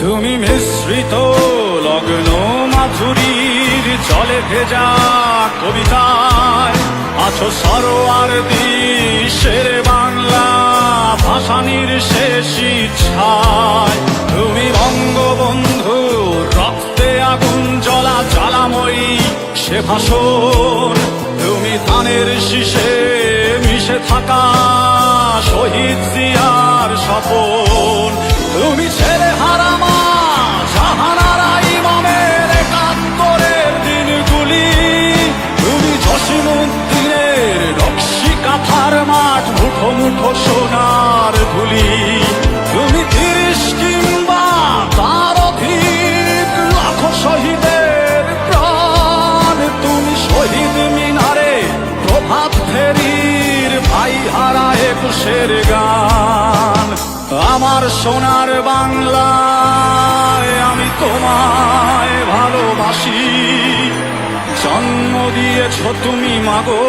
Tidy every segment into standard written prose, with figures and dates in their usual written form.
তুমি মিশ্রিত লগ্ন মাধুরীর জলে ভেজা কবিতায় আছো সরোয়ার দিশের বাংলা ভাসানির শেষ ইচ্ছায়। তুমি বঙ্গবন্ধু রক্তে আগুন জ্বলা জ্বালাময়ী সে ভাষণ। তুমি ধানের শীষে মিশে থাকা শহীদ জিয়ার স্বপন। তুমি ছেলে হারামা জাহানারা ইমামের একাত্তরের দিনগুলি। তুমি জসিমউদ্দিনের নকশি কাঁথার মাঠ মুঠো মুঠো সোনার ধুলি। তুমি ৩০ কিংবা তার অধিক লাখো শহীদের প্রাণ। তুমি শহীদ মিনারে প্রভাত ফেরির ভাই হারা ২১-এর গান। আমার সোনার বাংলায় আমি তোমায় ভালোবাসি। জন্ম দিয়েছ তুমি মাগো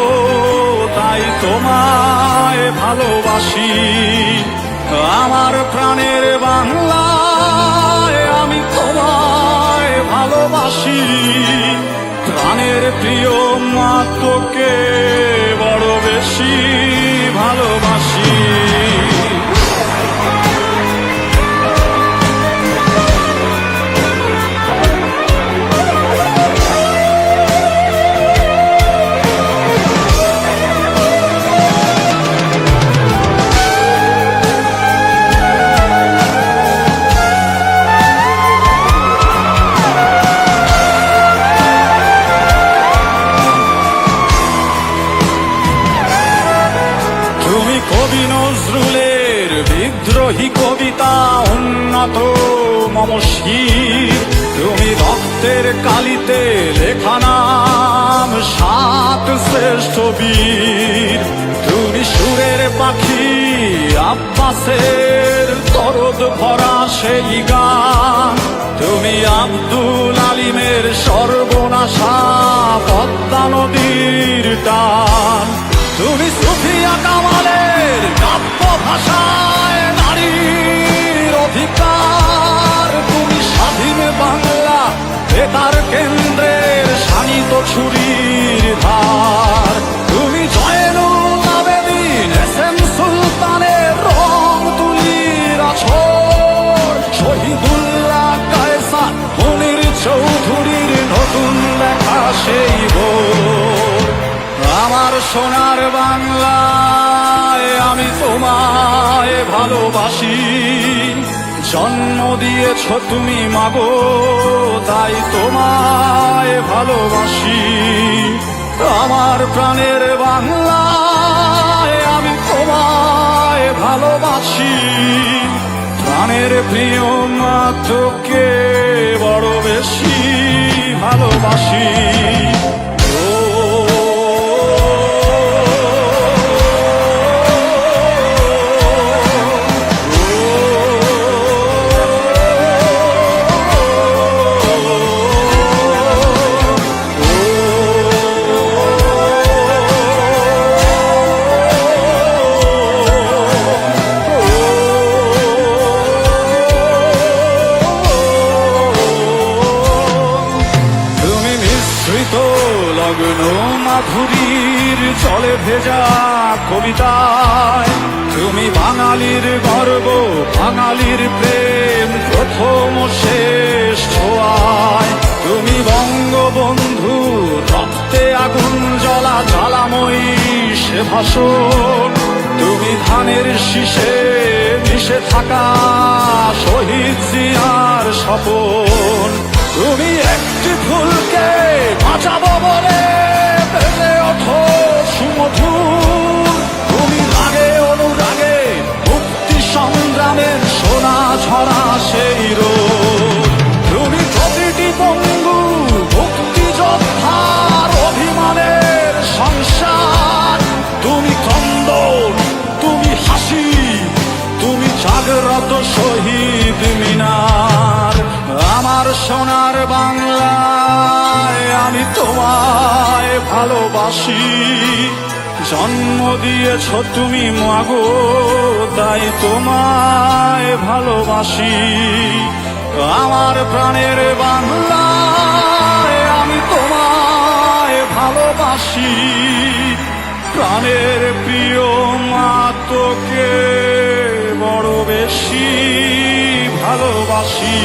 তাই তোমায় ভালোবাসি। আমার প্রাণের বাংলায় আমি তোমায় ভালোবাসি। প্রাণের প্রিয় মা তোকে বড় বেশি ভালোবাসি। কবি নজরুলের বিদ্রোহী কবিতা উন্নত মম শির। তুমি রক্তের কালিতে লেখা নাম ৭ শ্রেষ্ঠ বীর। তুমি সুরের পাখি আব্বাসের দরদ ভরা সেই গান। তুমি আব্দুল আলিমের সর্বনাশা পদ্মা নদীর টান। তুমি সুফিয়া কামালের কাব্য ভাষায় নারীর অধিকার। তুমি স্বাধীন বাংলা বেতার কেন্দ্রের শানিত ছুরির ধার। তুমি জয়নুল আবেদিন এস.এম. সুলতানের রং তুলির আছর। শহীদুল্লাহ কায়সার মুনির চৌধুরীর নতুন লেখা সেই ভোর। আমার সোনার বাংলায় আমি তোমায় ভালোবাসি। জন্ম দিয়েছ তুমি মাগো তাই তোমায় ভালোবাসি। আমার প্রাণের বাংলায় আমি তোমায় ভালোবাসি। প্রাণের প্রিয় মা তোকে বড় বেশি ভালোবাসি। লগ্ন মাধুরীর জলে ভেজা কবিতায় তুমি বাঙালির গর্ব বাঙালির প্রেম প্রথম শেষ ছোঁয়ায়। তুমি বঙ্গবন্ধু রক্তে আগুন জ্বলা জ্বালাময়ী সে ভাষণ। তুমি ধানের শীষে মিশে থাকা শহীদ জিয়ার স্বপন। তুমি একটি ফুলকে বাঁচাবো বলে বেড়ে ওঠো সুমধুর। তুমি রাগে অনুরাগে মুক্তি সংগ্রামের সোনা ঝরা সেই রোদ। তুমি প্রতিটি পঙ্গু মুক্তিযোদ্ধার অভিমানের সংসার। তুমি ক্রন্দন তুমি হাসি তুমি জাগ্রত শহীদ মিনার। আমার সোনার বাংলায় আমি তোমায় ভালোবাসি। জন্ম দিয়েছ তুমি মাগো তাই তোমায় ভালোবাসি। আমার প্রাণের বাংলা, আমি তোমায় ভালোবাসি। প্রাণের প্রিয় মা, তোকে বড় বেশি ভালোবাসি।